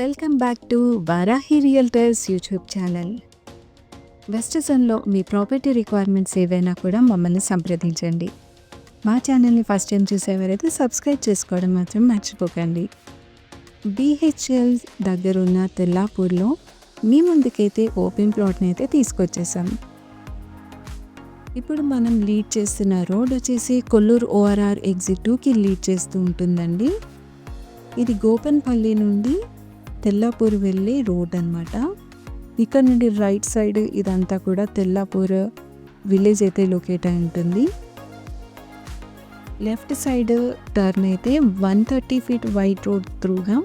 Welcome back to Varahi realtors YouTube channel. West జోన్లో మీ property requirements ఏవైనా కూడా మమ్మల్ని సంప్రదించండి. మా ఛానల్ని ఫస్ట్ టైం చూసేవారైతే సబ్స్క్రైబ్ చేసుకోవడం మాత్రం మర్చిపోకండి. BHL దగ్గరున్న తెల్లాపూర్లో మీ ముందుకైతే ఓపెన్ ప్లాట్ని అయితే తీసుకొచ్చేసాం. ఇప్పుడు మనం లీడ్ చేస్తున్న రోడ్ వచ్చేసి కొల్లూరు ORR ఎగ్జిట్ 2కి లీడ్ చేస్తూ ఉంటుందండి. ఇది గోపన్పల్లి నుండి తెల్లాపూర్ వెళ్ళే రోడ్ అన్నమాట. ఇక్కడ నుండి రైట్ సైడ్ ఇదంతా కూడా తెల్లాపూర్ విలేజ్ అయితే లొకేట్ అయి ఉంటుంది. లెఫ్ట్ సైడ్ టర్న్ అయితే 130 ఫీట్ వైట్ రోడ్ త్రూగా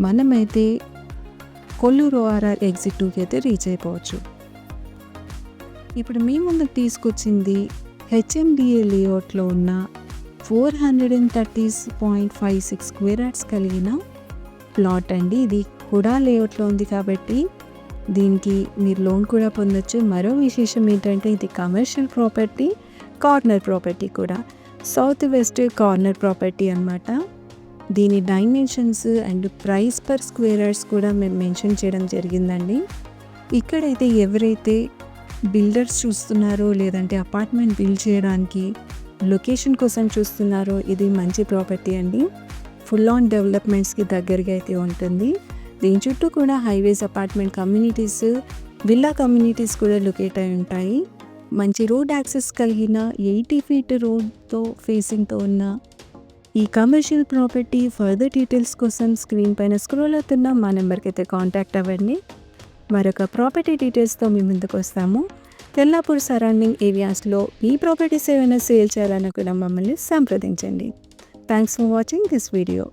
మనమైతే కొల్లూరు ORR ఎగ్జిట్ 2కి అయితే రీచ్ అయిపోవచ్చు. ఇప్పుడు మీ ముందుకు తీసుకొచ్చింది HMDA లేఅవుట్లో ఉన్న 430.56 స్క్వేర్ యార్డ్స్ కలిగిన ప్లాట్ అండి. ఇది కూడా లేఅవుట్లో ఉంది కాబట్టి దీనికి మీరు లోన్ కూడా పొందొచ్చు. మరో విశేషం ఏంటంటే ఇది కమర్షియల్ ప్రాపర్టీ, కార్నర్ ప్రాపర్టీ కూడా, సౌత్ వెస్ట్ కార్నర్ ప్రాపర్టీ అన్నమాట. దీని dimensions and price per square yards కూడా మేము మెన్షన్ చేయడం జరిగిందండి. ఇక్కడైతే ఎవరైతే బిల్డర్స్ చూస్తున్నారో లేదంటే అపార్ట్మెంట్ బిల్డ్ చేయడానికి లొకేషన్ కోసం చూస్తున్నారో ఇది మంచి ప్రాపర్టీ అండి. ఫుల్ ఆన్ డెవలప్మెంట్స్కి దగ్గరగా అయితే ఉంటుంది. దీని చుట్టూ కూడా highways, apartment communities, villa communities కూడా లొకేట్ అయి ఉంటాయి. మంచి రోడ్ యాక్సెస్ కలిగిన 80 ఫీట్ రోడ్తో ఫేసింగ్తో ఉన్న ఈ కమర్షియల్ ప్రాపర్టీ ఫర్దర్ డీటెయిల్స్ కోసం స్క్రీన్ పైన స్క్రోల్ అవుతున్న మా నెంబర్కి అయితే కాంటాక్ట్ అవ్వండి. మరొక ప్రాపర్టీ డీటెయిల్స్తో మీ ముందుకు వస్తాము. తెల్లాపూర్ సరౌండింగ్ ఏరియాస్లో మీ ప్రాపర్టీస్ ఏమైనా సేల్ చేయాలన్నా కూడా మమ్మల్ని సంప్రదించండి. Thanks for watching this video.